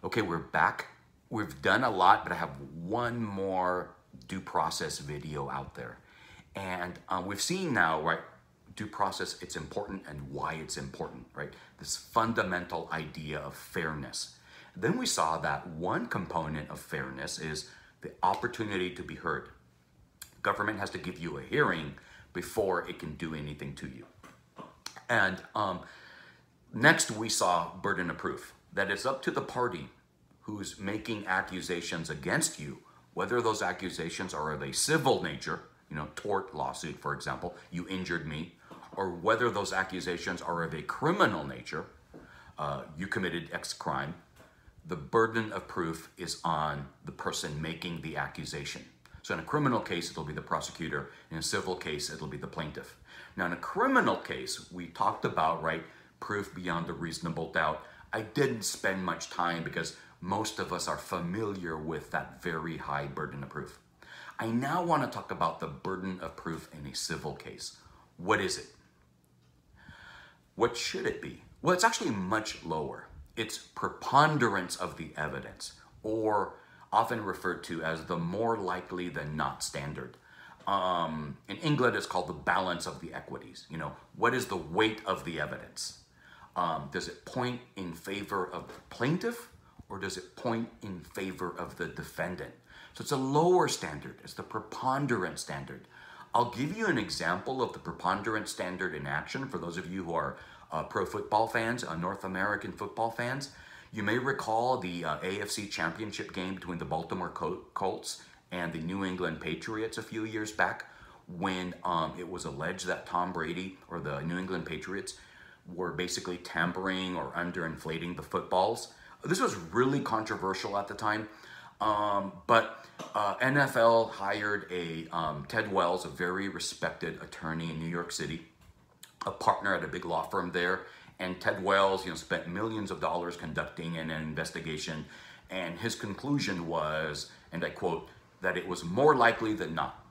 Okay, we're back. We've done a lot, but I have one more due process video out there. And we've seen now, right, due process, it's important and why it's important, right? This fundamental idea of fairness. Then we saw that one component of fairness is the opportunity to be heard. Government has to give you a hearing before it can do anything to you. And next we saw burden of proof, that it's up to the party who's making accusations against you, whether those accusations are of a civil nature, tort lawsuit, for example, you injured me, or whether those accusations are of a criminal nature, you committed X crime. The burden of proof is on the person making the accusation. So in a criminal case, it'll be the prosecutor. In a civil case, it'll be the plaintiff. Now, in a criminal case, we talked about, right, proof beyond a reasonable doubt. I didn't spend much time because most of us are familiar with that very high burden of proof. I now want to talk about the burden of proof in a civil case. What is it? What should it be? Well, it's actually much lower. It's preponderance of the evidence, or often referred to as the more likely than not standard. In England, it's called the balance of the equities. What is the weight of the evidence? Does it point in favor of the plaintiff, or does it point in favor of the defendant? So it's a lower standard. It's the preponderance standard. I'll give you an example of the preponderance standard in action for those of you who are pro football fans, North American football fans. You may recall the AFC Championship game between the Baltimore Colts and the New England Patriots a few years back, when it was alleged that Tom Brady or the New England Patriots were basically tampering or underinflating the footballs. This was really controversial at the time, but NFL hired Ted Wells, a very respected attorney in New York City, a partner at a big law firm there. And Ted Wells, spent millions of dollars conducting an investigation, and his conclusion was, and I quote, that it was more likely than not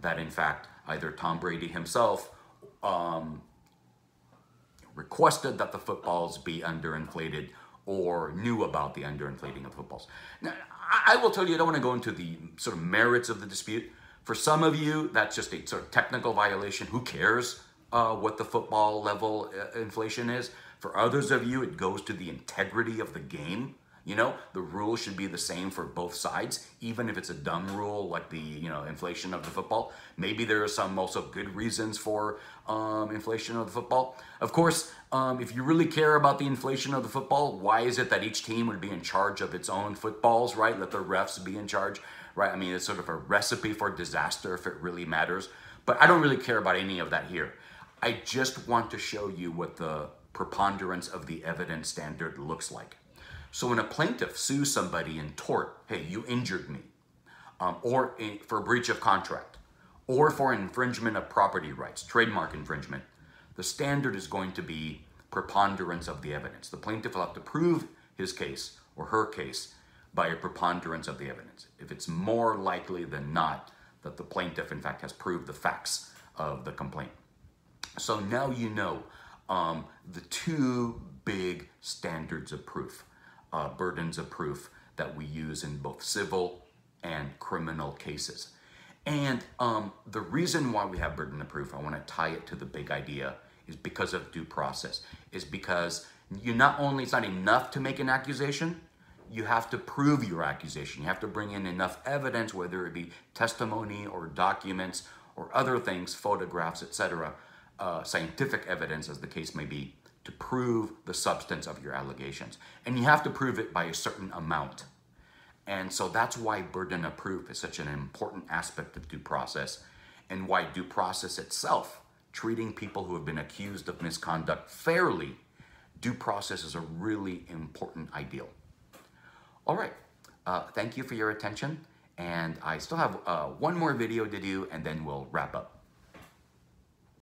that in fact either Tom Brady himself requested that the footballs be underinflated or knew about the underinflating of footballs. Now, I will tell you, I don't want to go into the sort of merits of the dispute. For some of you, that's just a sort of technical violation. Who cares what the football level inflation is? For others of you, it goes to the integrity of the game. The rules should be the same for both sides, even if it's a dumb rule like the inflation of the football. Maybe there are some also good reasons for inflation of the football. Of course, if you really care about the inflation of the football, why is it that each team would be in charge of its own footballs, right? Let the refs be in charge, right? I mean, it's sort of a recipe for disaster if it really matters. But I don't really care about any of that here. I just want to show you what the preponderance of the evidence standard looks like. So when a plaintiff sues somebody in tort, hey, you injured me, or for breach of contract, or for infringement of property rights, trademark infringement, the standard is going to be preponderance of the evidence. The plaintiff will have to prove his case or her case by a preponderance of the evidence. If it's more likely than not that the plaintiff, in fact, has proved the facts of the complaint. So now you know the two big standards of proof, burdens of proof that we use in both civil and criminal cases. And the reason why we have burden of proof, I want to tie it to the big idea, is because of due process. Is because it's not enough to make an accusation, you have to prove your accusation. You have to bring in enough evidence, whether it be testimony or documents or other things, photographs, etc., scientific evidence, as the case may be, to prove the substance of your allegations. And you have to prove it by a certain amount. And so that's why burden of proof is such an important aspect of due process, and why due process itself, treating people who have been accused of misconduct fairly, due process is a really important ideal. All right, thank you for your attention. And I still have one more video to do, and then we'll wrap up.